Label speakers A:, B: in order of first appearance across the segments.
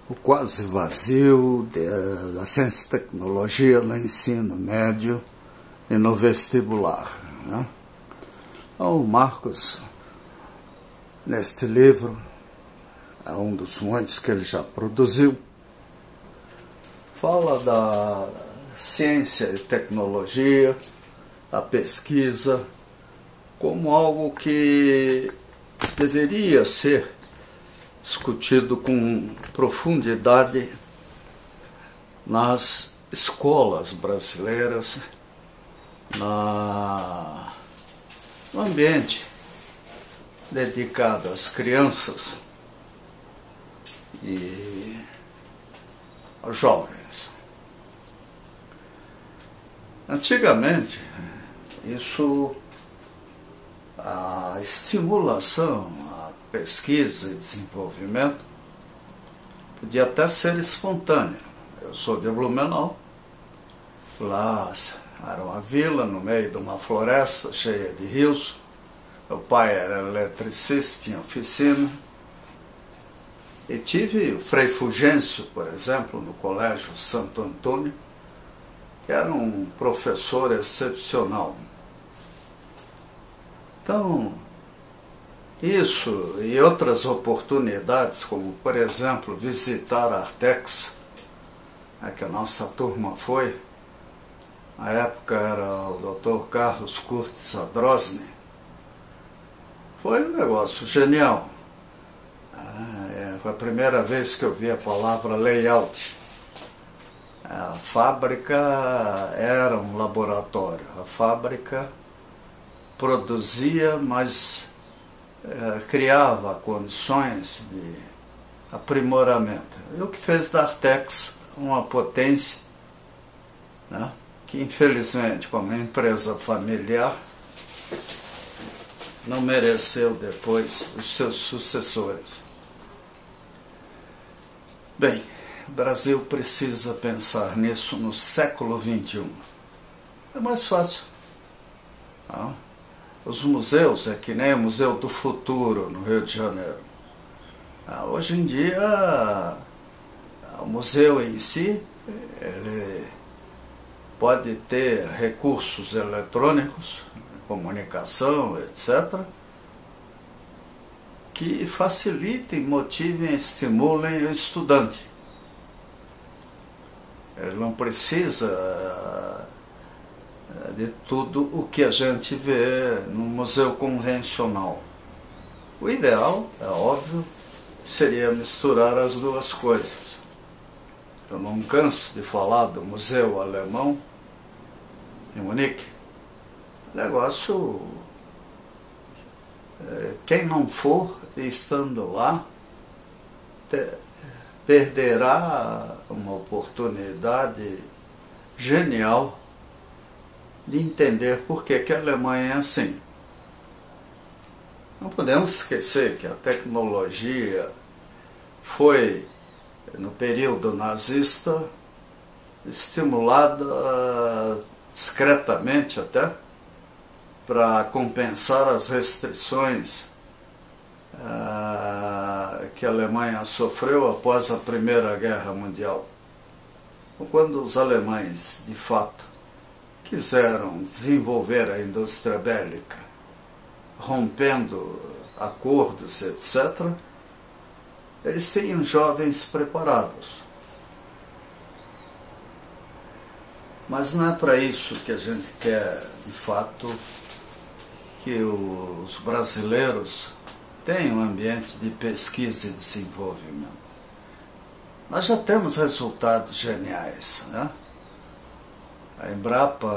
A: o quase vazio da ciência e tecnologia no ensino médio e no vestibular, né? Então, o Marcos, neste livro, é um dos muitos que ele já produziu, fala da ciência e tecnologia, da pesquisa, como algo que deveria ser discutido com profundidade nas escolas brasileiras, no ambiente dedicado às crianças e aos jovens. Antigamente, a estimulação, a pesquisa e desenvolvimento podia até ser espontânea. Eu sou de Blumenau, lá era uma vila no meio de uma floresta cheia de rios. Meu pai era eletricista, tinha oficina. E tive o Frei Fulgêncio, por exemplo, no Colégio Santo Antônio, que era um professor excepcional. Então, isso e outras oportunidades, como, por exemplo, visitar a Artex, que a nossa turma foi. Na época era o Dr. Carlos Curtis Adrosny. Foi um negócio genial. Foi a primeira vez que eu vi a palavra layout. A fábrica era um laboratório. A fábrica produzia, mas criava condições de aprimoramento. E o que fez da Artex uma potência, né, que infelizmente, como empresa familiar, não mereceu depois os seus sucessores. Bem, o Brasil precisa pensar nisso no século XXI. É mais fácil. Não? Os museus, é que nem o Museu do Futuro, no Rio de Janeiro. Hoje em dia, o museu em si, ele pode ter recursos eletrônicos, comunicação, etc., que facilitem, motivem, estimulem o estudante. Ele não precisa de tudo o que a gente vê no museu convencional. O ideal, é óbvio, seria misturar as duas coisas. Eu não canso de falar do Museu Alemão em Munique. Negócio, quem não for estando lá, perderá uma oportunidade genial de entender por que a Alemanha é assim. Não podemos esquecer que a tecnologia foi, no período nazista, estimulada discretamente até, para compensar as restrições que a Alemanha sofreu após a Primeira Guerra Mundial. Quando os alemães, de fato, quiseram desenvolver a indústria bélica, rompendo acordos, etc., eles tinham jovens preparados. Mas não é para isso que a gente quer, de fato, que os brasileiros tenham um ambiente de pesquisa e desenvolvimento. Nós já temos resultados geniais, né? A Embrapa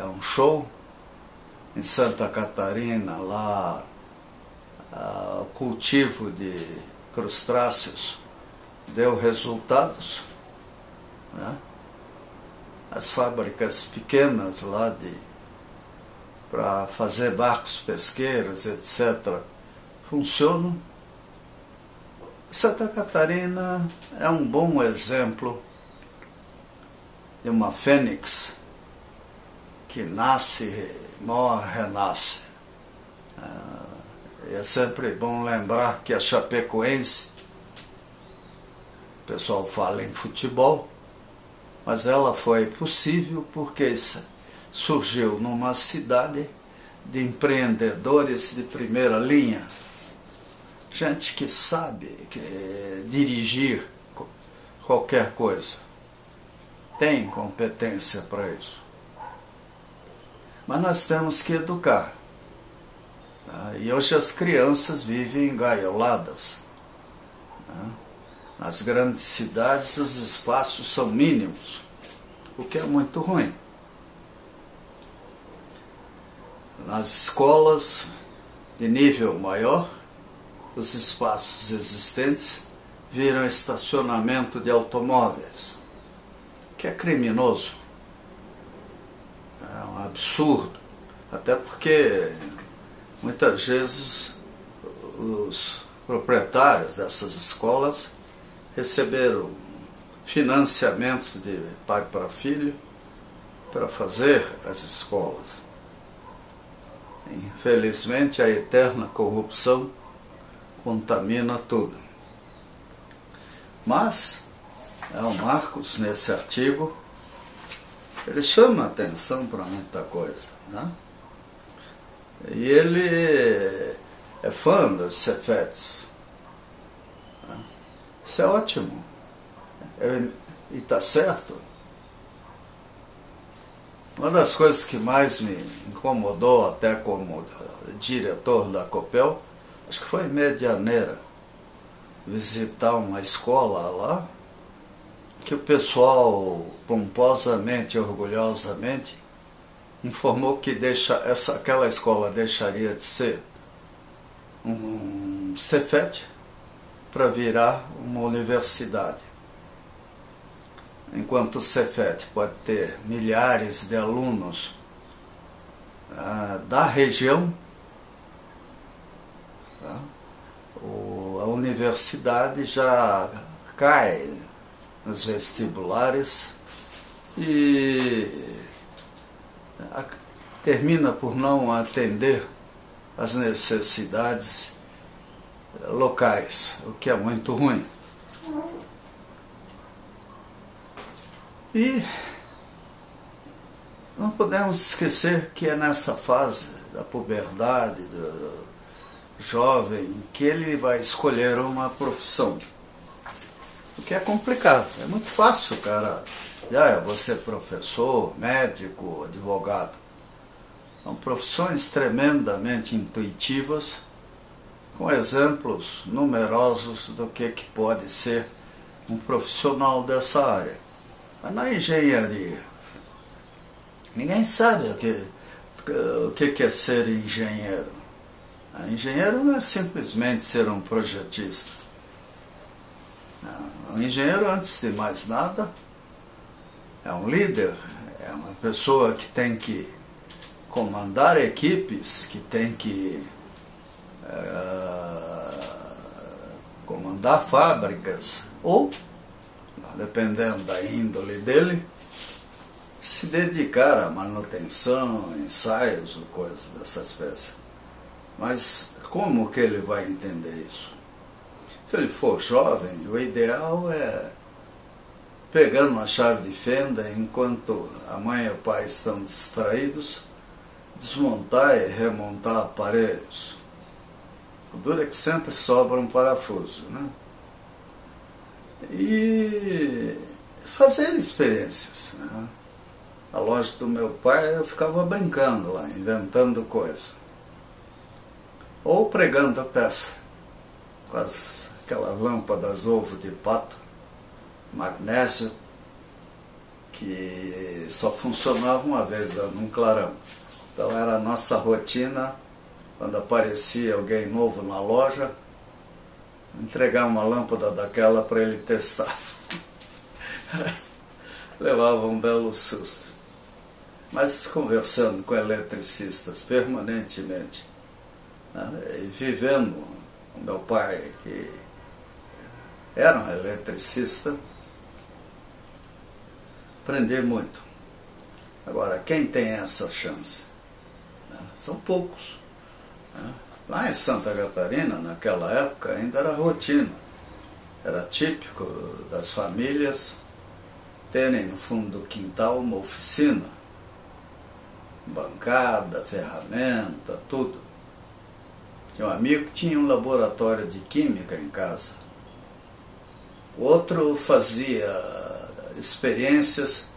A: é um show. Em Santa Catarina, lá, o cultivo de crustáceos deu resultados, né? As fábricas pequenas lá para fazer barcos pesqueiros, etc., funcionam. Santa Catarina é um bom exemplo de uma fênix que nasce, morre, renasce. É sempre bom lembrar que a Chapecoense pessoal fala em futebol, mas ela foi possível porque surgiu numa cidade de empreendedores de primeira linha, gente que sabe dirigir qualquer coisa, tem competência para isso. Mas nós temos que educar. E hoje as crianças vivem engaioladas. Nas grandes cidades os espaços são mínimos, o que é muito ruim. Nas escolas de nível maior, os espaços existentes viram estacionamento de automóveis, que é criminoso. É um absurdo, até porque muitas vezes os proprietários dessas escolas receberam financiamentos de pai para filho para fazer as escolas. Infelizmente, a eterna corrupção contamina tudo. Mas, o Marcos, nesse artigo, ele chama atenção para muita coisa, né? E ele é fã dos Cefetes. Né? Isso é ótimo. E está certo. Uma das coisas que mais me incomodou, até como diretor da Copel, acho que foi em Medianeira, visitar uma escola lá, que o pessoal pomposamente e orgulhosamente informou que aquela escola deixaria de ser um Cefet para virar uma universidade. Enquanto o Cefet pode ter milhares de alunos da região, a universidade já cai nos vestibulares e termina por não atender às necessidades locais, o que é muito ruim. E não podemos esquecer que é nessa fase da puberdade, do jovem, que ele vai escolher uma profissão. O que é complicado. É muito fácil, cara. Eu vou ser professor, médico, advogado. São profissões tremendamente intuitivas, com exemplos numerosos do que pode ser um profissional dessa área. Mas na engenharia, ninguém sabe o que é ser engenheiro. Engenheiro não é simplesmente ser um projetista. Um engenheiro, antes de mais nada, é um líder, é uma pessoa que tem que comandar equipes, que tem que comandar fábricas, ou, dependendo da índole dele, se dedicar à manutenção, ensaios ou coisas dessa espécie. Mas como que ele vai entender isso? Se ele for jovem, o ideal é, pegando uma chave de fenda, enquanto a mãe e o pai estão distraídos, desmontar e remontar aparelhos. O duro é que sempre sobra um parafuso, né? E fazer experiências, né? Na loja do meu pai eu ficava brincando lá, inventando coisa. Ou pregando a peça, com aquelas lâmpadas ovo de pato, magnésio, que só funcionava uma vez num clarão. Então era a nossa rotina, quando aparecia alguém novo na loja, entregar uma lâmpada daquela para ele testar. Levava um belo susto. Mas conversando com eletricistas permanentemente, né, e vivendo com meu pai, que era um eletricista, aprendi muito. Agora, quem tem essa chance? Né? São poucos. Né? Lá em Santa Catarina, naquela época, ainda era rotina. Era típico das famílias terem no fundo do quintal uma oficina, bancada, ferramenta, tudo. Tinha um amigo que tinha um laboratório de química em casa. O outro fazia experiências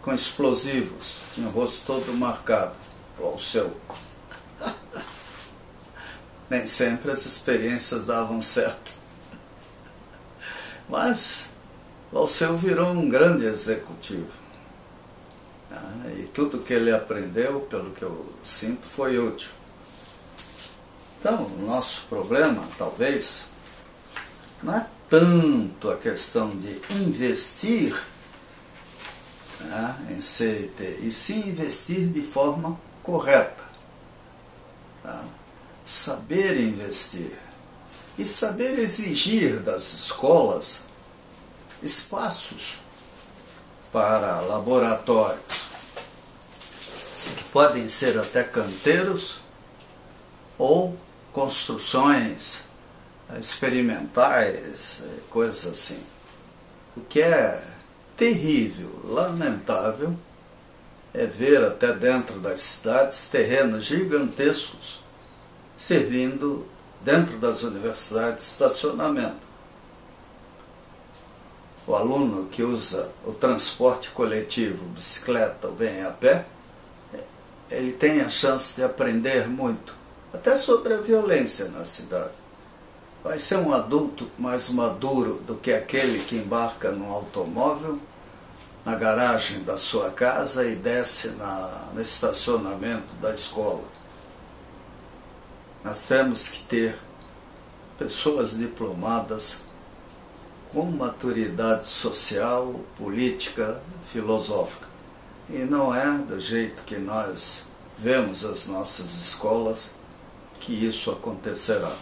A: com explosivos, tinha o rosto todo marcado, igual o seu. Nem sempre as experiências davam certo. Mas o Alceu virou um grande executivo. E tudo que ele aprendeu, pelo que eu sinto, foi útil. Então, o nosso problema, talvez, não é tanto a questão de investir em CIT, e sim investir de forma correta. Saber investir e saber exigir das escolas espaços para laboratórios, que podem ser até canteiros ou construções experimentais, coisas assim. O que é terrível, lamentável, é ver até dentro das cidades terrenos gigantescos servindo dentro das universidades de estacionamento. O aluno que usa o transporte coletivo, bicicleta ou vem a pé, ele tem a chance de aprender muito, até sobre a violência na cidade. Vai ser um adulto mais maduro do que aquele que embarca num automóvel na garagem da sua casa e desce no estacionamento da escola. Nós temos que ter pessoas diplomadas com maturidade social, política, filosófica. E não é do jeito que nós vemos as nossas escolas que isso acontecerá.